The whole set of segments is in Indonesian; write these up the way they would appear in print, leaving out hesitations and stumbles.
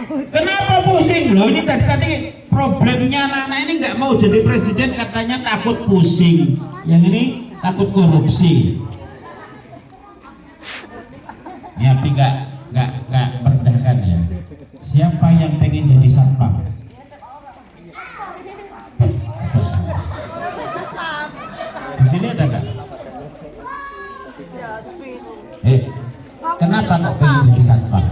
Kenapa pusing? Loh ini tadi problemnya anak-anak ini nggak mau jadi presiden katanya takut pusing. Yang ini takut korupsi. Ya tapi nggak merendahkan ya. Siapa yang pengen jadi satpam? Di sini ada nggak? Kenapa kok pengen jadi satpam?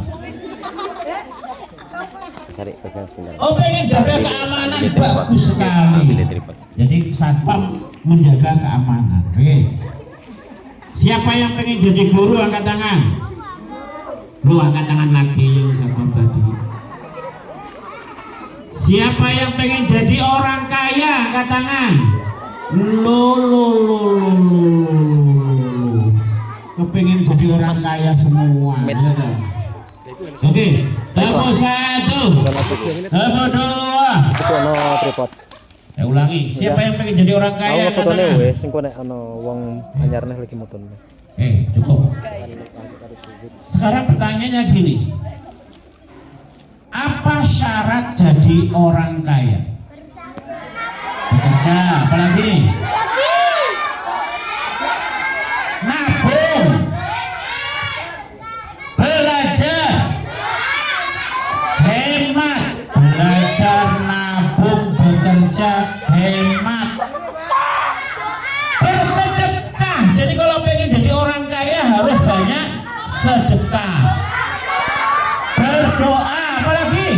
Oh pengen jaga keamanan, bagus sekali. Jadi satpam menjaga keamanan. Wes. Siapa yang pengen jadi guru angkat tangan? Lu angkat tangan lagi yang satpam tadi. Siapa yang pengen jadi orang kaya angkat tangan? Lo. Kepengen jadi orang kaya semua. Oke, tepuk satu, tepuk dua. Ya ulangi. Siapa yang pengen jadi orang kaya? Fotonya wes, sing konek ano wong anyarnya lagi moton. Cukup. Sekarang pertanyaannya gini. Apa syarat jadi orang kaya? Bekerja, apalagi? Nabung, belajar, hemat, belajar, nabung, bekerja, hemat, bersedekah. Jadi kalau pengen jadi orang kaya harus banyak sedekah, berdoa, apalagi?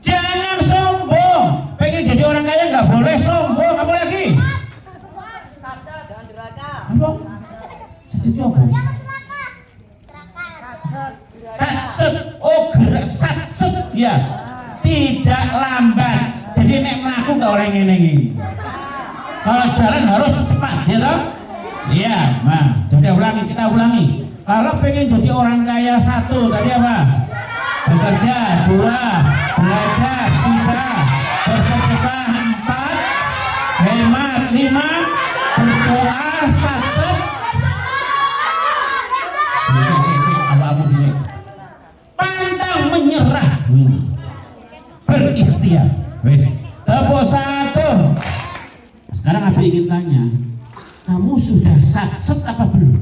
Jangan sombong. Pengen jadi orang kaya nggak boleh sombong, apalagi? Apa? Sajid apa? Satset. Oh gerak satset ya. Tidak lambat. Jadi nek mlaku nggak oleh ngene iki. Kalau jalan harus cepat, ya toh? Iya, nah, jadi kita ulangi. Kalau pengen jadi orang kaya satu, tadi apa? Bekerja, dua, belajar, tiga, bersedekah, empat, hemat, lima, berdoa, satset. Pantang menyerah, berikhtiar. Wes, tepuk satu. Sekarang aku ingin tanya, kamu sudah satset apa belum?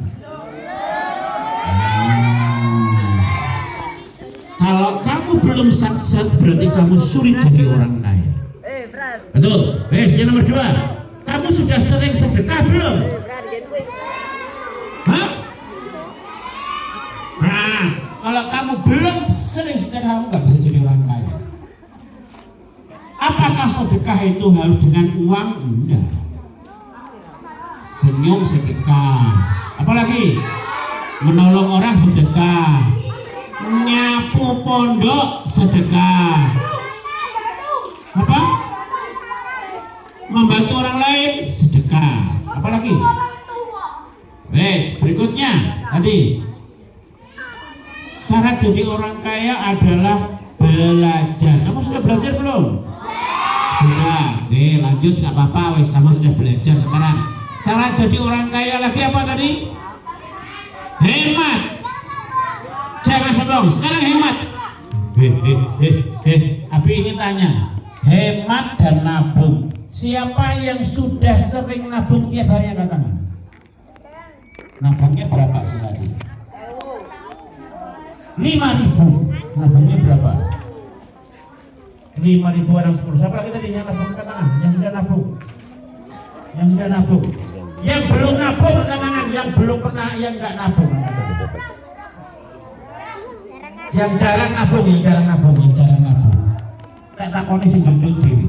Kalau kamu belum satset berarti kamu sulit jadi orang kaya. Betul. Wes, yang nomor dua, kamu sudah sering sedekah belum? Hah? Nah, kalau kamu belum sering sedekah kamu nggak bisa jadi orang kaya. Apakah sedekah itu harus dengan uang? Enggak. Senyum sedekah. Apalagi? Menolong orang sedekah. Nyapu pondok sedekah. Apa? Membantu orang lain sedekah. Apalagi? Wes, berikutnya tadi. Syarat jadi orang kaya adalah belajar. Kamu sudah belajar belum? Sudah. Oke, lanjut nggak apa-apa. Wes, kamu sudah belajar sekarang. Syarat jadi orang kaya lagi apa tadi? Hemat. Jangan sombong. Sekarang hemat. Abi ingin tanya. Hemat dan nabung. Siapa yang sudah sering nabung tiap hari angkat tangan? Nabungnya berapa sehari? 5.000. Nabungnya berapa? 5.000 orang 10. Siapa lagi tadi yang nabung angkat tangan? Yang sudah nabung? Yang sudah nabung? Yang belum nabung angkat tangan? Yang belum pernah, yang nggak nabung angkat tangan? Yang jarang nabung, yang jarang nabung, yang jarang nabung. Tak takoni sing gendut diri.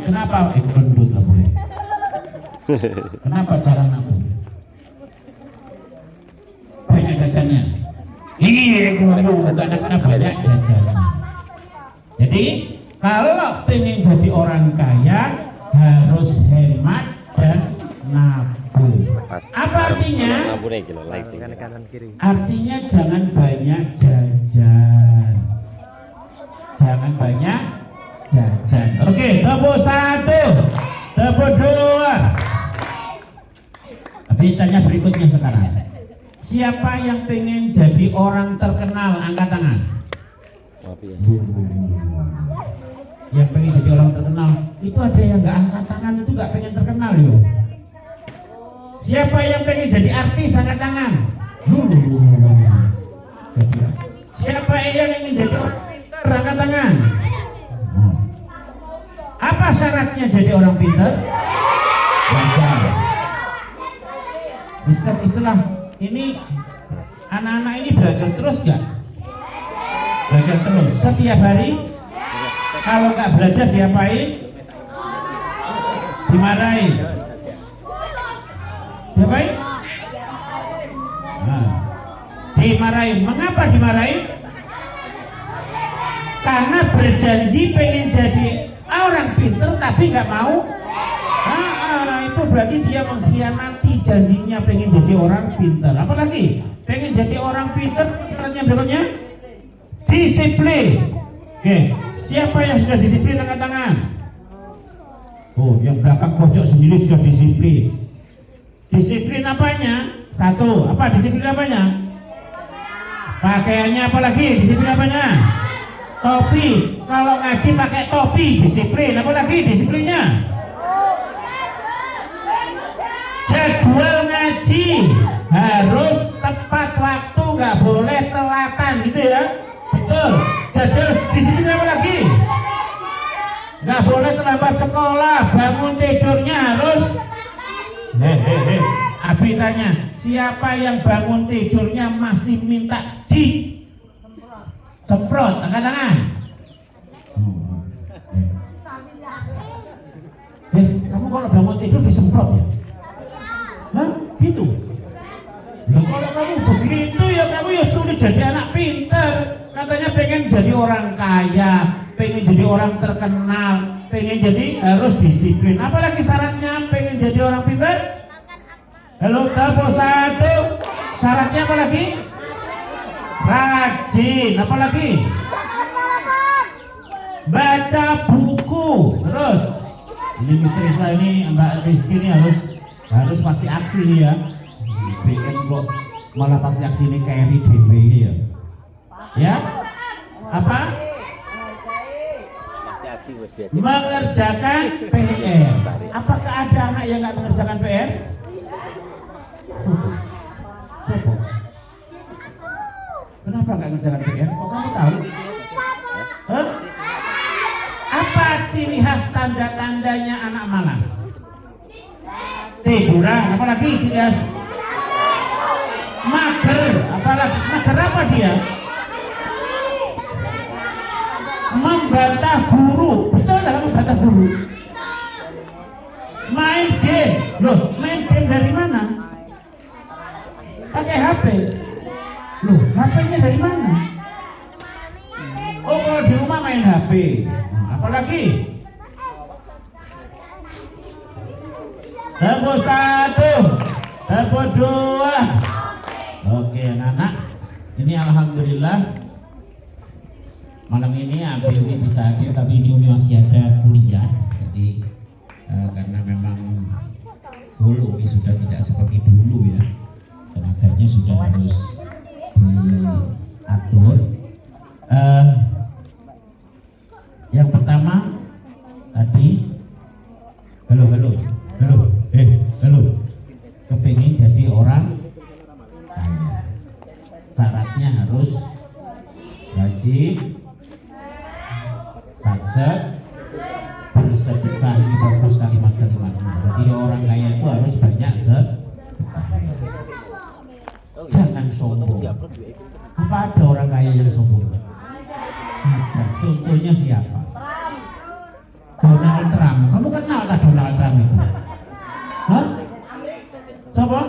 Kenapa gendut nggak boleh? Kenapa jarang nabung? Banyak jajannya. Ini karena banyak jajannya. Jadi kalau pengen jadi orang kaya harus hemat dan nabung. Apa artinya? Artinya jangan banyak jajan. Jangan banyak jajan. Oke, tepuk satu, tepuk dua. Ditanya berikutnya sekarang. Siapa yang pengen jadi orang terkenal, angkat tangan. Yang pengen jadi orang terkenal, itu ada yang nggak angkat tangan, itu nggak pengen terkenal yo. Siapa yang pengen jadi artis, angkat tangan. Siapa yang ingin jadi orang pintar, angkat tangan. Apa syaratnya jadi orang pintar? Belajar. Mister Islam, ini anak-anak ini belajar terus nggak? Belajar terus setiap hari. Kalau nggak belajar diapain? Dimarahin. Diapain? Nah, dimarahin. Mengapa dimarahin? Karena berjanji pengen jadi orang pinter tapi nggak mau. Itu berarti dia mengkhianati janjinya pengen jadi orang pinter. Apalagi pengen jadi orang pinter, caranya berikutnya disiplin. Oke, siapa yang sudah disiplin angkat tangan? Oh, yang belakang pojok sendiri sudah disiplin. Disiplin apanya? Satu, apa disiplin apanya? Pakaiannya, apalagi disiplin apanya? Topi. Kalau ngaji pakai topi disiplin, apalagi disiplinnya? Jadwal ngaji harus tepat waktu, nggak boleh telatan gitu ya. Betul. Jadwal disiplin apa lagi? Nggak boleh terlambat sekolah. Bangun tidurnya harus. Abi tanya, siapa yang bangun tidurnya masih minta semprot? Angkat tangan. Kamu kalau bangun tidur disemprot ya? Hah? Gitu? Nah, kalau kamu begitu ya kamu ya sulit jadi anak pintar. Katanya pengen jadi orang kaya, pengen jadi orang terkenal, pengen jadi harus disiplin. Apalagi syaratnya pengen jadi orang pintar? Halo, tahap 1. Syaratnya apa lagi? Rajin. Apalagi? Baca buku. Terus ini Mister Isla ini Mbak Rizky ini harus pasti aksi nih ya. Bikin kok malah pasti aksi ini kayak di DW ya. Ya? Apa? Mengerjakan PR. Apakah ada anak yang nggak mengerjakan PR? Coba. Kenapa nggak mengerjakan PR? Kok kamu tahu? Hah? Apa ciri khas tanda-tandanya anak malas? Tiduran, apalagi ciri khas? Mager, apalagi mager apa dia? Membantah guru, betul tak membantah guru? Main game, loh main game dari mana? Pakai HP, loh HP-nya dari mana? Oh kalau di rumah main HP, apalagi? Tahap 1, tahap 2. Oke anak-anak, ini alhamdulillah malam ini Abi ini bisa hadir, tapi ini masih ada kuliah. Jadi karena memang full ini sudah tidak seperti dulu ya, tenaganya sudah harus diatur. Yang pertama tadi halo kepingin jadi orang kaya, syaratnya harus rajin, satset, bersedekah. Ini bagus kalimat-kalimatnya. Jadi orang kaya itu harus banyak sedekah. Jangan sombong. Apa ada orang kaya yang sombong? Ada. Contohnya siapa? Donald Trump. Kamu kenal tak Donald Trump itu? Hah? Siapa?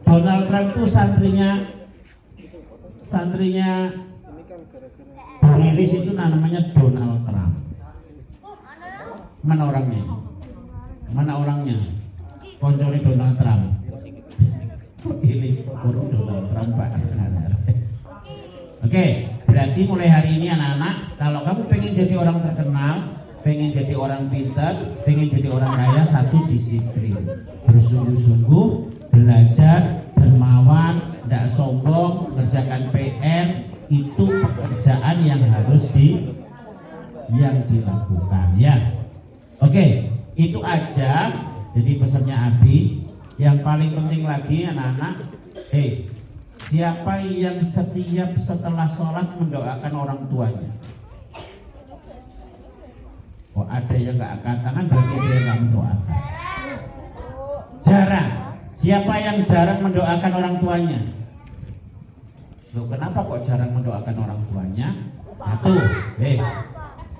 Donald Trump itu santrinya Riris itu namanya Donald Trump. Mana orangnya? Mana orangnya? Koncone Donald Trump. Ini Donald Trump Pak. Oke, berarti mulai hari ini anak-anak, kalau kamu pengen jadi orang terkenal, pengen jadi orang pintar, pengen jadi orang kaya, satu disiplin, bersungguh-sungguh, belajar, dermawan, tidak sombong, mengerjakan PR, itu pekerjaan yang harus dilakukan ya. Oke, itu aja. Jadi pesannya Abi. Yang paling penting lagi anak-anak, siapa yang setiap setelah sholat mendoakan orang tuanya? Oh, ada yang nggak angkat tangan, berarti ada yang nggak mendoakan. Jarang. Siapa yang jarang mendoakan orang tuanya? Loh, kenapa kok jarang mendoakan orang tuanya? Satu,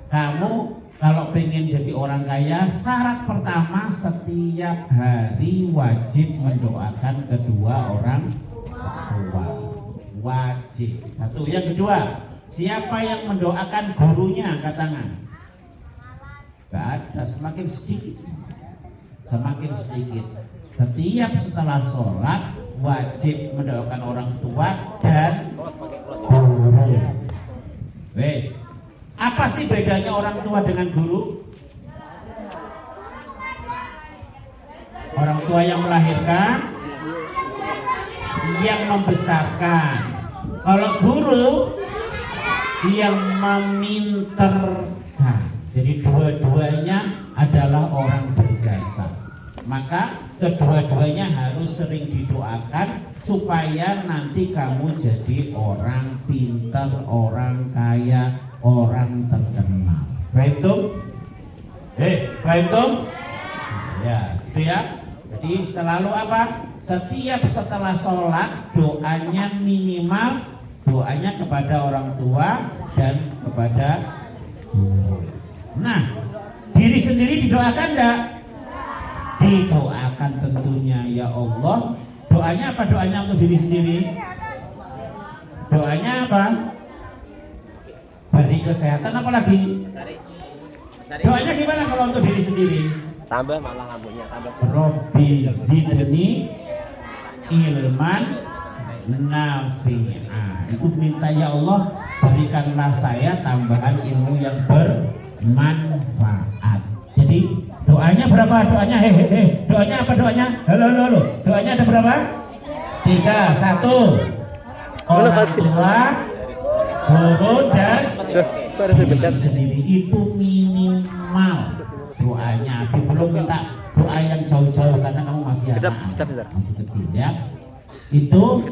kamu kalau pengen jadi orang kaya, syarat pertama setiap hari wajib mendoakan kedua orang tua. Wajib. Satu. Yang kedua, siapa yang mendoakan gurunya? Angkat tangan. Gak ada, semakin sedikit. Semakin sedikit. Setiap setelah sholat wajib mendoakan orang tua dan guru. Wes, apa sih bedanya orang tua dengan guru? Orang tua yang melahirkan, yang membesarkan. Kalau guru yang meminterkan. Jadi dua-duanya adalah orang berjasa. Maka kedua-duanya harus sering didoakan supaya nanti kamu jadi orang pintar, orang kaya, orang terkenal. Baiktum? Baiktum? Ya, itu ya. Jadi selalu apa? Setiap setelah sholat doanya minimal doanya kepada orang tua dan kepada guru. Nah, diri sendiri didoakan enggak? Didoakan tentunya ya Allah. Doanya apa? Doanya untuk diri sendiri. Doanya apa? Beri kesehatan, apa lagi? Doanya gimana kalau untuk diri sendiri? Tambah malah lampunya tambah. Robbi zidni ilman nafi'a. Itu minta ya Allah berikanlah saya tambahan ilmu yang bermanfaat. Jadi doanya berapa? Doanya doanya apa doanya? Halo. Doanya ada berapa? 3. 1. Orang tua, guru dan diri sendiri. Itu minimal doanya. Tapi belum minta doa yang jauh-jauh karena kamu masih anak, masih kecil ya. Itu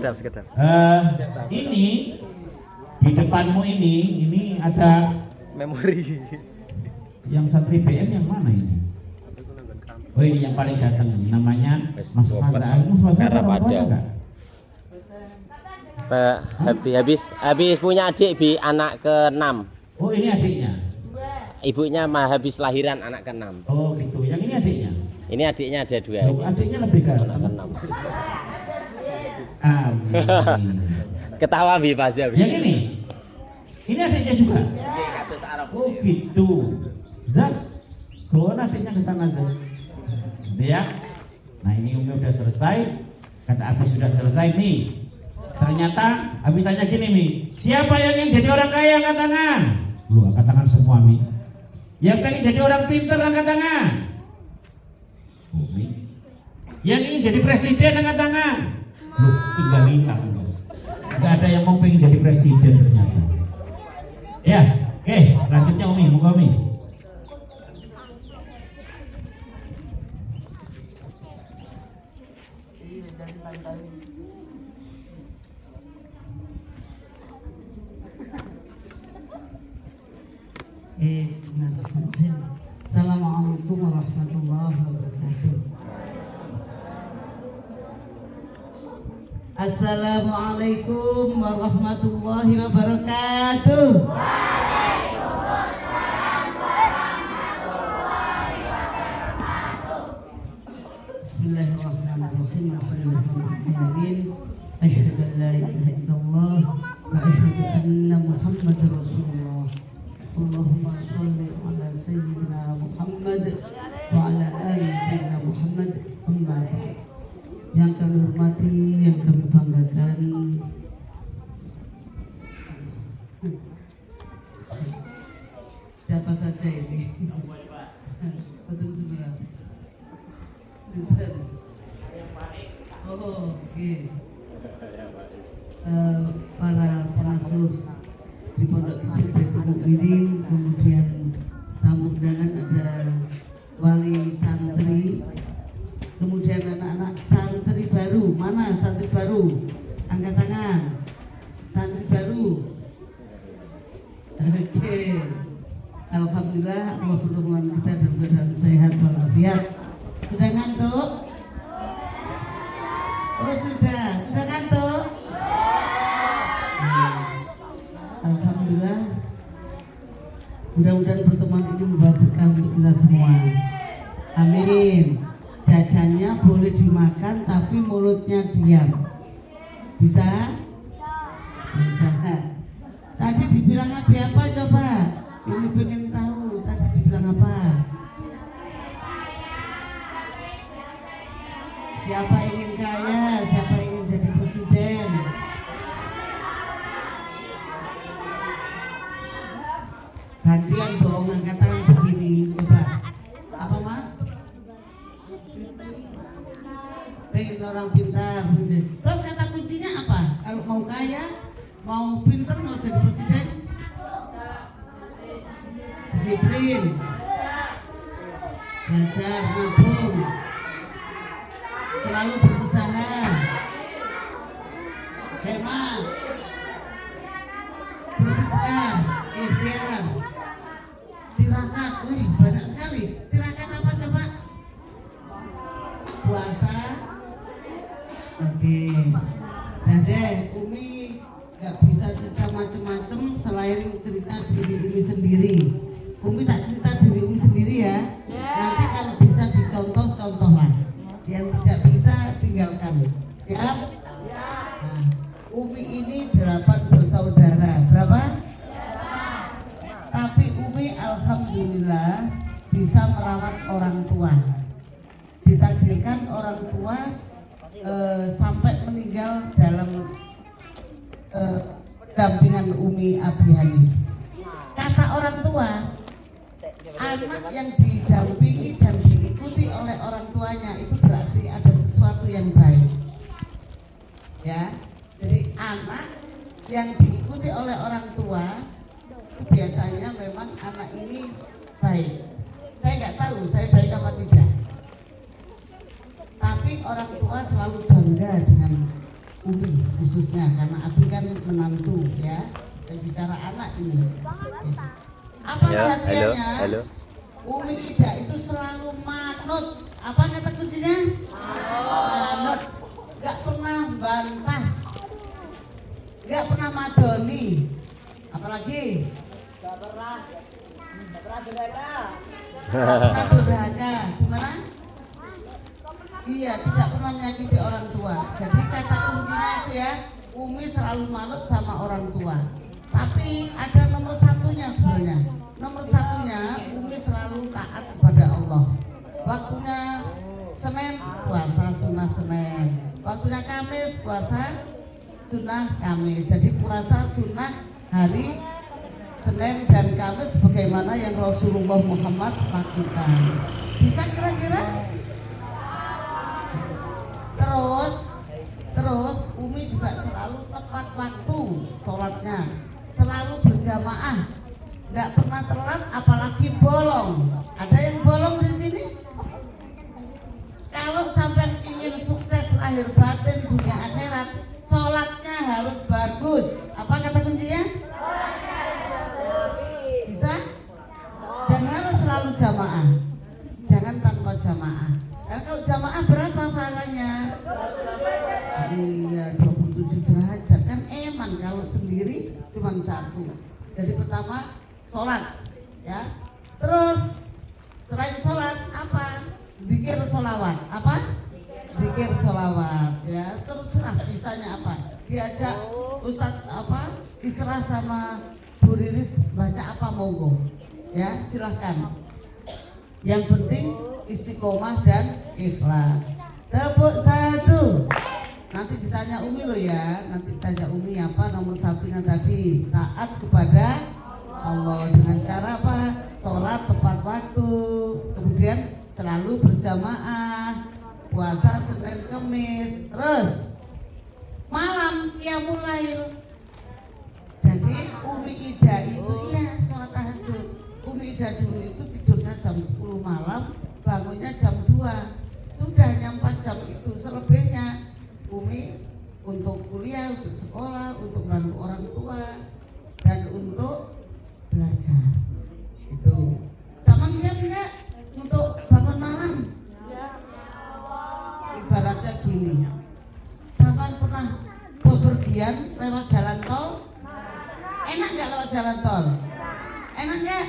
ini di depanmu ini ada memori. Yang santri BM yang mana ini? Oh, ini yang paling ganteng ini, namanya Mas Faza. Mas Faza orang tua enggak? Habis punya adik anak ke-6. Oh, ini adiknya. Ibunya habis lahiran anak ke-6. Oh, gitu. Yang ini adiknya. Ini adiknya ada 2. Loh, adiknya lebih ganteng. Anak ke-6. Amin. Ketawa Pak Zabi. Yang ini adiknya juga. Oh, gitu. Zat, bawa adiknya ke sana Zat. Ya. Nah, ini Umi udah selesai. Kata Abi sudah selesai nih. Ternyata Abi tanya gini Mi, siapa yang ingin jadi orang kaya angkat tangan? Lu angkat tangan semua Mi. Yang pengen jadi orang pintar angkat tangan. Umi. Yang ingin jadi presiden angkat tangan. Lu tinggal hilang. Gak ada yang mau pengen jadi presiden ternyata. Ya, oke, selanjutnya Umi, moga Umi. Bismillahirrahmanirrahim. Assalamualaikum warahmatullahi wabarakatuh. Assalamualaikum warahmatullahi wabarakatuh. Waalaikumsalam warahmatullahi wabarakatuh. Bismillahirrahmanirrahim. Alhamdulillahirrahmanirrahim. Asyhadu an la ilaha illallah wa asyhadu anna Muhammadar Rasulullah. Allahumma sholli ala sayyidina Muhammad wa ala ali sayyidina Muhammad. Amma ba'd. Yang kami hormati, yang kami banggakan, siapa saja ini? Oh, oke. Para pengasuh di Pondok Gede Baitul Mukminin, kemudian tamu undangan ada wali santri, kemudian anak-anak santri baru. Mana santri baru? Angkat tangan. Santri baru. Oke. Alhamdulillah Allah pertemuan kita dalam keadaan sehat walafiat. Sudah ngantuk? Oh sudah ngantuk? Alhamdulillah. Mudah-mudahan pertemuan ini membawa berkah untuk kita semua. Amin. Jajannya boleh dimakan tapi mulutnya diam. Bisa? Bisa. Tadi dibilang apa coba? Ini pengen tahu tadi dibilang apa? Siapa ingin kaya? Siapa ingin jadi presiden? Gantian dong, angkat tangan begini, coba. Apa mas? Pengen orang pintar. Terus kata kuncinya apa? Kalau mau kaya, mau pintar, mau jadi presiden? Disiplin, belajar, nabung, selalu berusaha, hemat, bersedekah, ikhtiar, tirakat. Wih, banyak sekali. Tirakat apa coba? Puasa. Oke. Nah deh, Umi nggak bisa cerita macam-macam selain cerita diri Umi sendiri. Umi tak cerita diri Umi sendiri ya. Nanti kalau bisa dicontoh lah. Yang tidak bisa tinggalkan. Siap? Nah, Umi ini 8 bersaudara. Berapa? Tapi Umi alhamdulillah bisa merawat orang tua. Ditakdirkan orang tua sampai meninggal dalam dampingan Umi Abiyani. Kata orang tua, anak yang didampingi dan diikuti oleh orang tuanya itu berarti ada sesuatu yang baik. Ya, jadi anak yang diikuti oleh orang tua itu biasanya memang anak ini baik. Saya nggak tahu saya baik apa tidak, tapi orang tua selalu bangga dengan Umi khususnya karena Abi kan menantu ya. Dan bicara anak ini. Apa rahasianya? Halo. Umi Ida itu selalu manut. Apa kata kuncinya? Manut. Gak pernah bantah. Gak pernah madoni. Apalagi? Gak pernah durhaka. Gak pernah durhaka. Gimana? Iya, tidak pernah menyakiti orang tua. Jadi kata kuncinya itu ya, Umi selalu manut sama orang tua. Tapi ada nomor satunya sebenarnya. Nomor satunya Umi selalu taat kepada Allah. Waktunya Senin puasa sunnah Senin, waktunya Kamis puasa sunnah Kamis. Jadi puasa sunnah hari Senin dan Kamis sebagaimana yang Rasulullah Muhammad lakukan. Bisa kira-kira? Terus Umi juga selalu tepat waktu sholatnya, selalu berjamaah, nggak pernah telat, apalagi bolong. Ada yang bolong di sini? Kalau sampai ingin sukses lahir batin dunia akhirat, sholatnya harus bagus. Apa kata kuncinya? Bisa? Dan harus selalu jamaah, jangan tanpa jamaah. Karena kalau jamaah berapa pahalanya? Iya, 27 derajat kan eman. Kalau sendiri cuma 1. Jadi pertama sholat ya. Terus selain sholat apa? Zikir sholawat. Apa? Zikir sholawat ya. Teruslah bisanya apa? Diajak Ustadz apa? Isra sama Bu Riris baca apa monggo ya, silahkan. Yang penting istiqomah dan ikhlas. Tepuk 1. Nanti ditanya Umi loh ya. Nanti ditanya Umi apa nomor satunya tadi. Taat kepada Allah dengan cara apa? Sholat tepat waktu. Kemudian selalu berjamaah. puasa Senin Kemis, terus malam qiyamul lail. Jadi Umi Ida itu ya sholat tahajud. Umi Ida dulu itu tidurnya jam 10 malam, bangunnya jam 2. Sudah hanya 4 jam itu, selebihnya Umi untuk kuliah, untuk sekolah, untuk bantu orang tua, dan untuk belajar. Itu sama siap enggak untuk bangun malam? Ibaratnya gini, Taman pernah bepergian lewat jalan tol? Enak nggak lewat jalan tol? Enak nggak?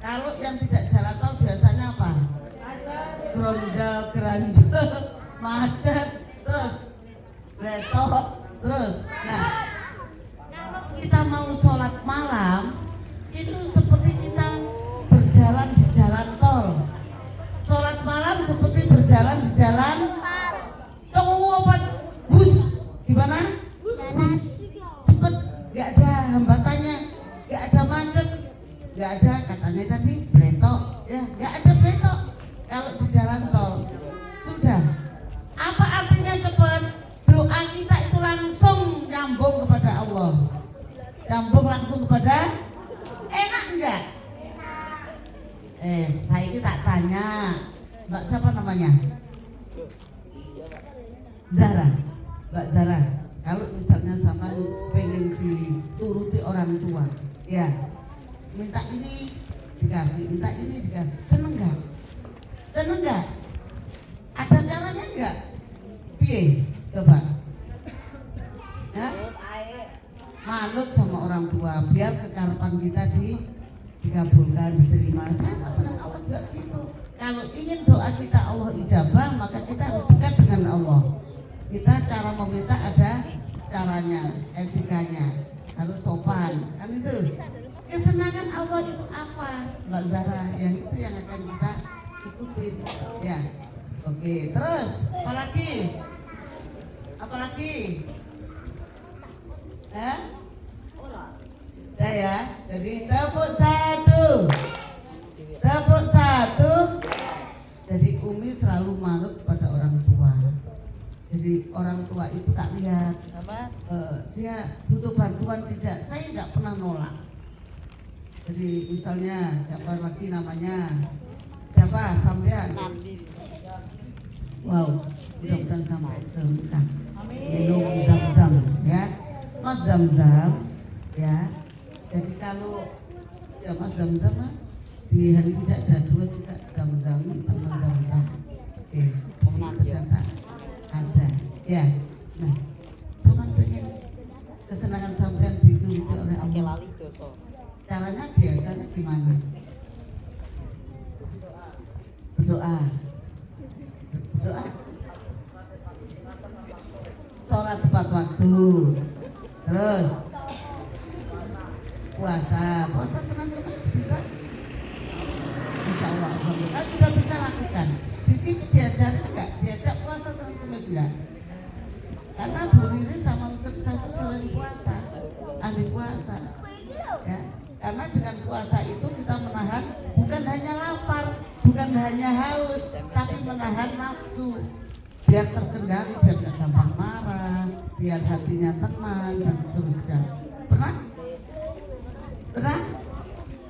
Kalau yang tidak jalan tol biasanya apa? Geronjal, geranjel, macet, terus betok, terus. Nah, kalau kita mau sholat malam, itu seperti kita berjalan di jalan tol. Sholat malam seperti berjalan di jalan cepat, bus, gimana? Bus, cepet, nggak ada hambatannya, nggak ada macet, nggak ada katanya tadi betok, ya nggak ada betok. Kalau di jalan tol, sudah. Apa artinya cepet? Doa kita itu langsung nyambung kepada Allah, nyambung langsung kepada. Enak enggak? Saya ini tak tanya, Mbak siapa namanya? Zara, Mbak Zara. Kalau misalnya sama pengen dituruti orang tua, ya minta ini dikasih, minta ini dikasih, seneng nggak? Seneng nggak? Ada caranya nggak? Piye? Coba. Ya? Manut sama orang tua, biar kekarepan kita dikabulkan, diterima. Sama dengan Allah juga gitu. Kalau ingin doa kita Allah ijabah, maka kita harus dekat dengan Allah. Kita cara meminta ada caranya, etikanya, harus sopan, kan itu. Kesenangan Allah itu apa, Mbak Zara? Yang itu yang akan kita ikutin, ya. Oke, terus apalagi? Apalagi? Ya, jadi tepuk satu. Tepuk satu. Jadi Umi selalu manut pada orang tua. Jadi orang tua itu tak lihat dia butuh bantuan tidak, saya nggak pernah nolak. Jadi misalnya siapa lagi namanya, siapa sampean? Wow, mudah-mudahan sama bukan. Minum zam-zam ya, Mas Zam-Zam ya. Jadi kalau ya Mas Zam-Zam di hari tidak ada dua juga Zam-Zam sama Zam-Zam. Oke, ternyata ada ya. Nah, sama pengen kesenangan sampean dituruti oleh Allah. Caranya biasanya gimana? Berdoa. Berdoa. Sholat tepat waktu. Terus puasa Senin Kemis bisa? Insya Allah, alhamdulillah sudah bisa lakukan. Di sini diajarin enggak? Diajak puasa Senin Kemis enggak? Karena Bu Riri sama Mr. saya itu sering puasa, ahli puasa. Ya, karena dengan puasa itu kita menahan bukan hanya lapar, bukan hanya haus, tapi menahan nafsu. Biar terkendali, biar gak gampang marah, biar hatinya tenang dan seterusnya. Pernah?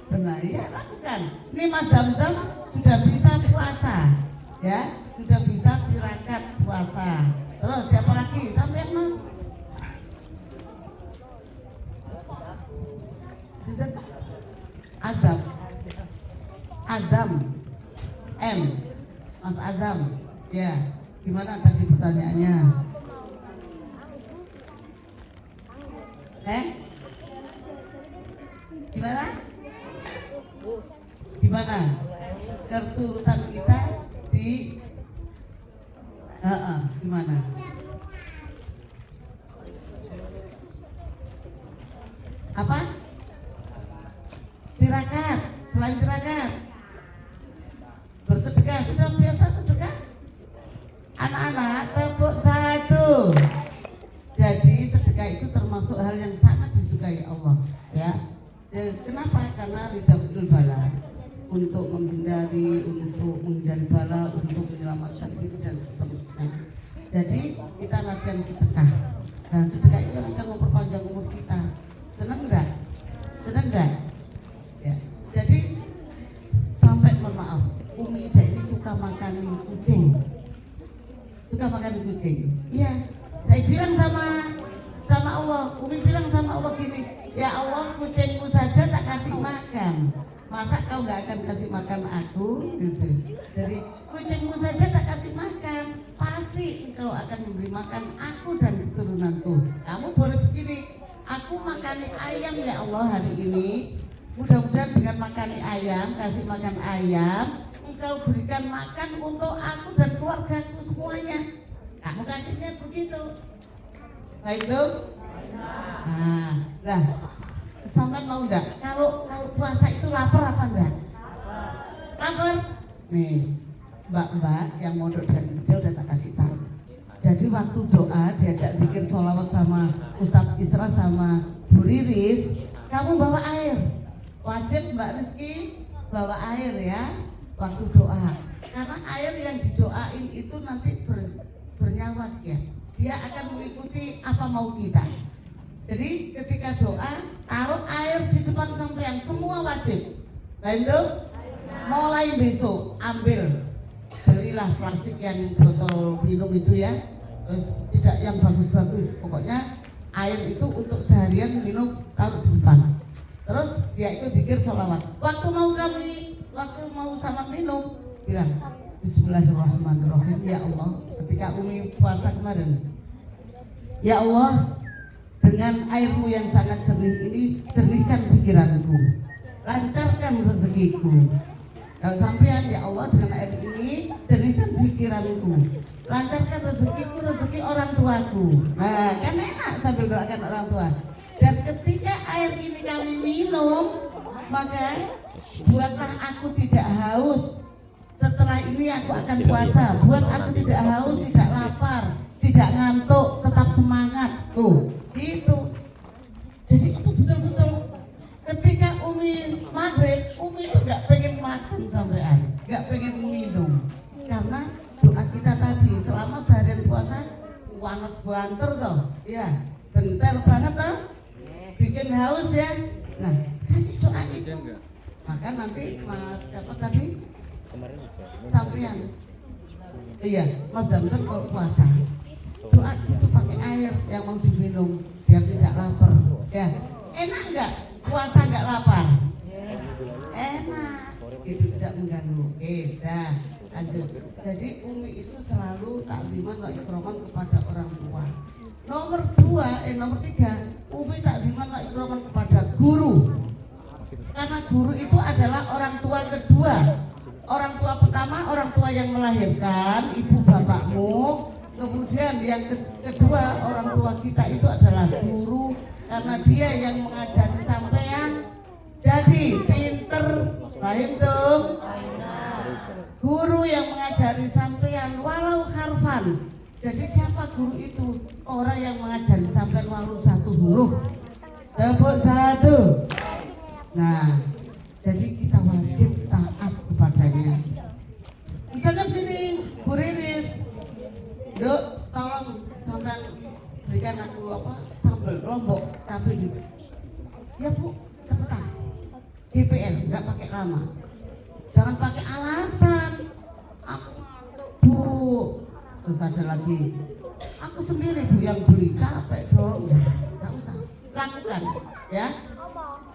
Pernah ya, lakukan. Ini Mas Zam-Zam sudah bisa puasa, ya, sudah bisa tirakat puasa. Terus siapa lagi? Sampai Mas? Sudah? Azam, M, Mas Azam, ya. Gimana tadi pertanyaannya? Gimana? Keturutan kita di gimana? Apa? Tirakat, selain tirakat bersedekah, sudah biasa sedekah? Anak-anak tepuk satu. Jadi sedekah itu termasuk hal yang sangat disukai Allah, ya. Kenapa? Karena ridaful bala, untuk menghindari bala, untuk menyelamatkan itu dan seterusnya. Jadi kita latihan sedekah, dan sedekah itu akan memperpanjang umur kita. Senang enggak? Senang enggak? Ya. Jadi sampai mohon maaf, Umi Ida ini suka makan kucing. Suka makan kucing. Iya. Saya bilang sama Allah, Umi bilang sama Allah gini, ya Allah, kucingmu saja tak kasih makan, masa kau nggak akan kasih makan aku? Gitu. Jadi kucingmu saja tak kasih makan, pasti engkau akan memberi makan aku dan keturunanku. Kamu boleh begini, aku makani ayam ya Allah hari ini, mudah-mudahan dengan makani ayam, kasih makan ayam, engkau berikan makan untuk aku dan keluargaku semuanya. Kamu kasihnya begitu. Baik tuh? Nah, sampean mau enggak? Kalau puasa itu lapar apa enggak? Lapar. Nih, mbak-mbak yang mondok dan dia udah tak kasih tahu. Jadi waktu doa diajak zikir sholawat sama Ustadz Isra sama Bu Riris, kamu bawa air. Wajib Mbak Rizky bawa air ya waktu doa. Karena air yang didoain itu nanti bernyawa ya. Dia akan mengikuti apa mau kita. Jadi ketika doa, taruh air di depan sampean, semua wajib. Baik tuh? Mulai besok ambil, belilah plastik yang botol minum itu ya. Terus tidak yang bagus-bagus. Pokoknya air itu untuk seharian minum, taruh di depan. Terus dia itu zikir sholawat. Waktu mau sama minum, bilang Bismillahirrahmanirrahim. Ya Allah, ketika Umi puasa kemarin, ya Allah, dengan airmu yang sangat jernih ini, jernihkan pikiranku, lancarkan rezekiku. Kalau sampean, ya Allah, dengan air ini jernihkan pikiranku, lancarkan rezekiku, rezeki orang tuaku. Nah, kan enak sambil doakan orang tua. Dan ketika air ini kami minum, maka buatlah aku tidak haus. Setelah ini aku akan puasa. Buat aku tidak haus, tidak lapar, tidak ngantuk, tetap semangat. Tuh, gitu. Jadi itu betul-betul ketika Umi maghrib, Umi itu nggak pengen makan sampean, nggak pengen minum, karena doa kita tadi selama seharian puasa panas banter toh, ya, bentar banget toh, bikin haus ya. Nah, kasih doa itu. Maka nanti Mas siapa tadi? Sampean. Iya, Mas Zamzam kalau puasa doa itu pakai air yang mau diminum biar tidak lapar. Ya, enak nggak puasa nggak lapar? Enak, itu tidak mengganggu. Oke, dah lanjut. Jadi Umi itu selalu takliman wa ikroman kepada orang tua. Nomor 3, Umi takliman wa ikroman kepada guru. Karena guru itu adalah orang tua kedua. Orang tua pertama, orang tua yang melahirkan, ibu bapakmu. Kemudian yang kedua, orang tua kita itu adalah guru, karena dia yang mengajari sampean jadi pinter. Paham tuh? Guru yang mengajari sampean walau harfan. Jadi siapa guru itu? Orang yang mengajari sampean walau satu huruf. Tepuk satu. Nah, jadi kita wajib taat kepadanya. Misalnya begini, Bu Riris, Dok, tolong sampean berikan aku sambal lombok cabai gitu. Ya Bu, cepetan. DPL, nggak pakai lama. Jangan pakai alasan. Aku Bu, terus ada lagi. Aku sendiri Bu yang beli, capek dong. Nggak usah, lakukan ya.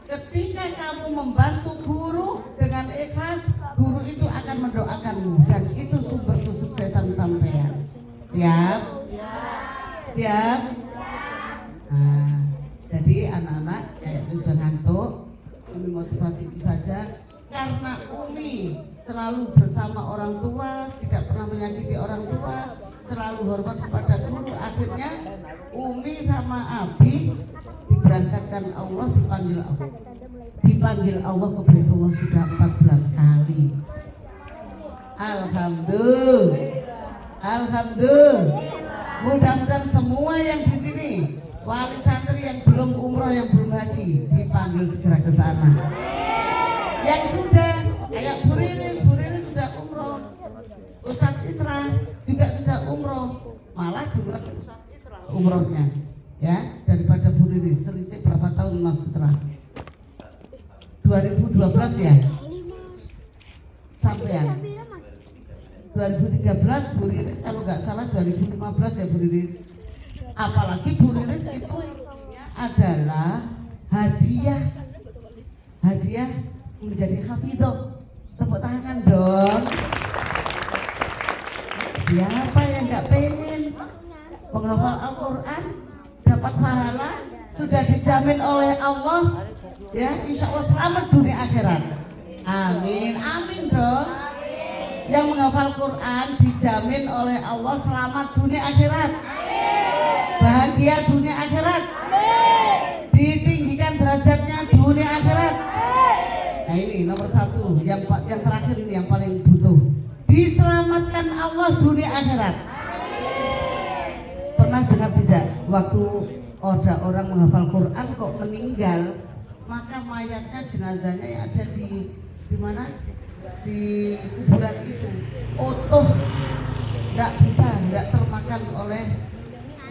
Ketika kamu membantu guru dengan ikhlas, guru itu akan mendoakanmu dan itu sumber kesuksesan sampean. Siap? Siap? Nah, jadi anak-anak kayak itu sudah ngantuk, Umi motivasi itu saja. Karena Umi selalu bersama orang tua, tidak pernah menyakiti orang tua, selalu hormat kepada guru. Akhirnya Umi sama Abi diberangkatkan Allah, dipanggil Allah ke Baitullah sudah 14 kali. Alhamdulillah. Mudah-mudahan semua yang di sini, wali santri yang belum umroh, yang belum haji, dipanggil segera ke sana. Yang sudah, kayak Bu Riris sudah umroh, Ustadz Isra juga sudah umroh, malah duluan Ustadz Isra umrohnya, ya, daripada Bu Riris. Selisih berapa tahun Mas Isra? 2012 ya, sampean 2013 Bu Riris kalau nggak salah 2015 ya Bu Riris. Apalagi Bu Riris itu adalah hadiah menjadi hafidhah. Tepuk tangan dong. Siapa yang nggak pengen menghafal Al-Quran dapat pahala, sudah dijamin oleh Allah, ya, insya Allah selamat dunia akhirat. Amin, amin dong. Yang menghafal Quran dijamin oleh Allah selamat dunia akhirat, bahagia dunia akhirat, ditinggikan derajatnya dunia akhirat. Nah ini nomor satu, yang terakhir ini yang paling butuh, diselamatkan Allah dunia akhirat. Pernah dengar tidak, waktu ada orang menghafal Quran kok meninggal, maka mayatnya, jenazahnya yang ada di mana, di kuburan itu utuh, nggak termakan oleh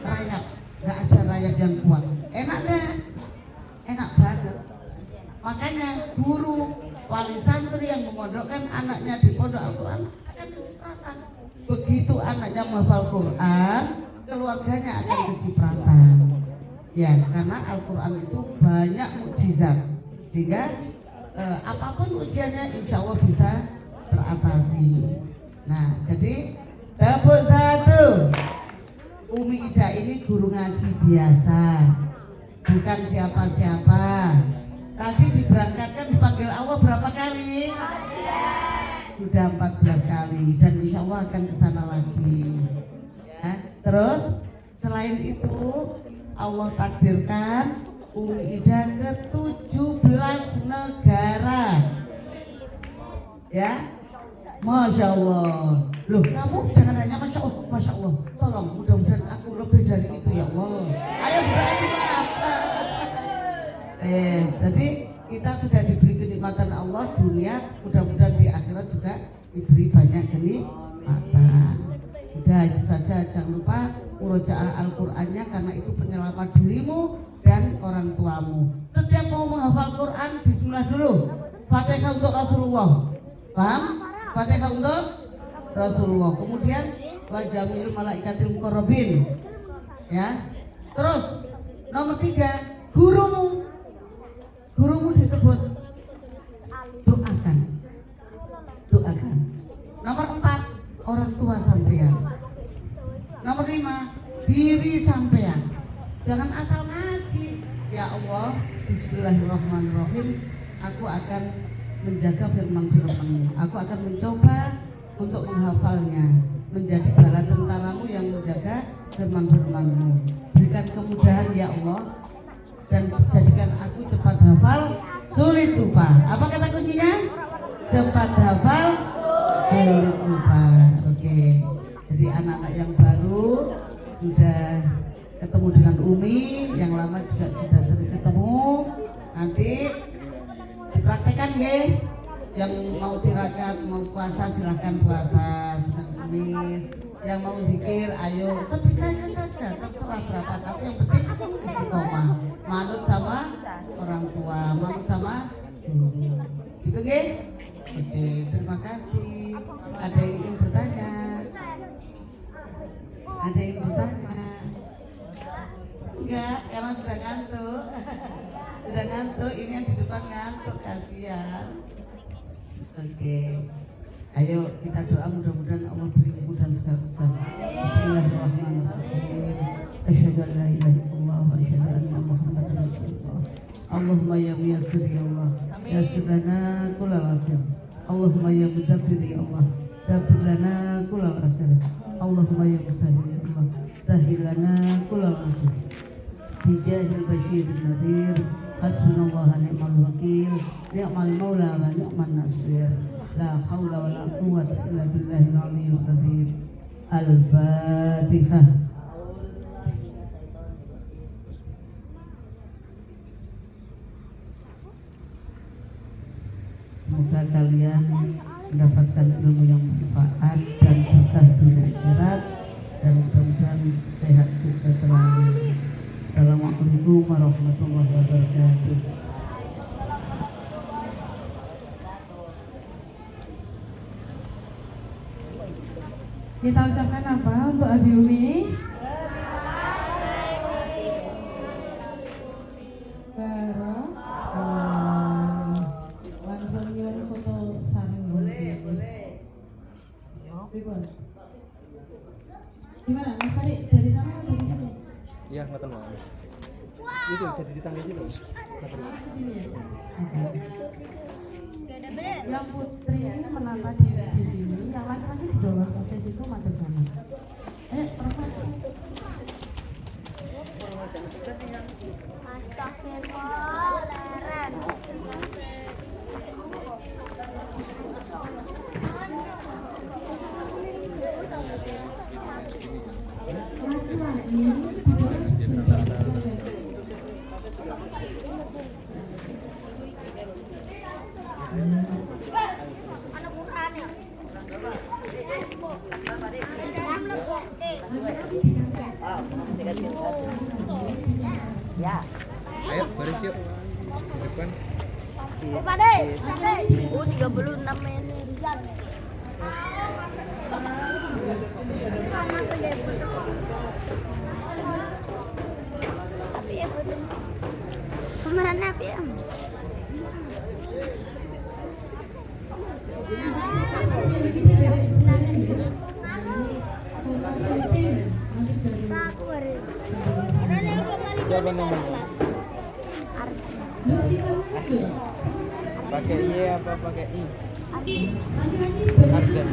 rayap, nggak ada rayap yang kuat. Enak banget. Makanya guru wali santri yang memondokkan anaknya di pondok Al-Quran akan kecipratan. Begitu anaknya menghafal Quran, keluarganya akan kecipratan. Ya, karena Al-Quran itu banyak mukjizat, sehingga apapun ujiannya insya Allah bisa teratasi. Nah, jadi tepuk satu. Umi Ida ini guru ngaji biasa, bukan siapa-siapa. Tadi diberangkatkan dipanggil Allah berapa kali? Sudah 14 kali dan insya Allah akan kesana lagi. Ya. Terus selain itu Allah takdirkan Umi Ida ke 17 negara. Ya, Masya Allah. Loh, kamu jangan hanya Masya Allah, Masya Allah. Tolong, mudah-mudahan aku lebih dari itu ya Allah. Ayo berdoa. Jadi kita sudah diberi kenikmatan Allah dunia, mudah-mudahan di akhirat juga diberi banyak kenikmatan. Udah itu saja, jangan lupa murojaah Al-Qur'annya karena itu penyelamat dirimu dan orang tuamu. Setiap mau menghafal Quran, bismillah dulu. Fatihah untuk Rasulullah. Paham? Fatihah untuk Rasulullah. Kemudian wa jamil malaikatil muqarrabin. Ya. Terus nomor 3, gurumu disebut, doakan. Nomor 4, orang tua sampean. Nomor 5, diri sampean. Jangan asal ngaji. Ya Allah, bismillahirrahmanirrahim, aku akan menjaga firman-firman-Mu. Aku akan mencoba untuk menghafalnya, menjadi bala tentaramu yang menjaga firman-firman-Mu. Berikan kemudahan ya Allah, dan jadikan aku cepat hafal, sulit lupa. Apa kata kuncinya? Cepat hafal, sulit lupa. Oke. Jadi anak-anak yang baru sudah ketemu dengan Umi, yang lama juga sudah sering ketemu. Nanti dipraktekkan ya. Yang mau tirakat, mau puasa silahkan puasa Senin Kamis. Yang mau zikir ayo sebisanya saja, terserah berapa, tapi yang penting istiqomah, manut sama orang tua, manut sama guru. Gitu nggih? Oke, terima kasih. Ada yang ingin bertanya? Ada yang ingin bertanya? Enggak, karena sudah ngantuk. Sudah ngantuk, ini yang di depan ngantuk, kasihan. Oke. Ayo kita doa, mudah-mudahan Allah beri kemudahan segala usaha. Bismillahirrahmanirrahim. Asyhadu an la ilaha illallah wa asyhadu anna Muhammadar Rasulullah. Allahumma ya muyassir ya Allah, yassir lana kullal asir. Allahumma ya mudabbir ya Allah, dabbir lana kullal asir. Allahumma ya musahhil ya Allah, sahhil lana kullal asir. Bijahil basyirin nadhir, hasbunallah wa ni'mal wakil, ni'mal maula wa ni'man nasir. La haula wa la quwwata illa billahil aliyyil qadir. Al-Fatihah. Semoga kalian mendapatkan ilmu yang bermanfaat dan berkah dunia akhirat dan mudah-mudahan sehat sukses selalu. Assalamualaikum warahmatullahi wabarakatuh. Kita ucapkan apa untuk Abi Umi? Langsung nyuwun foto sareng boleh. Ribon. Gimana Mas Ari, dari sana atau dari sini? Iya, ngoten mawon. Itu jadi ditanggung itu. Ke sini ya. Yang putri ini menata diri di sini, yang laki-laki di bawah sampai situ madep sana. Perempuan. Ayo baris yuk. Depan. Pades. 36 menit. Tapi ya betul. Kemana Pi? Siapa namanya? Pakai Y apa pakai I? Arjen.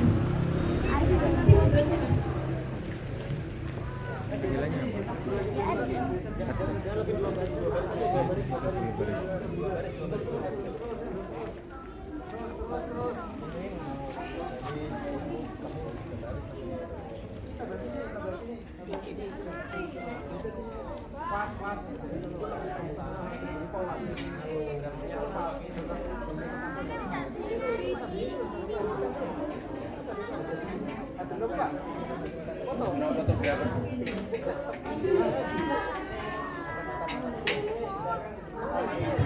Panggilannya apa?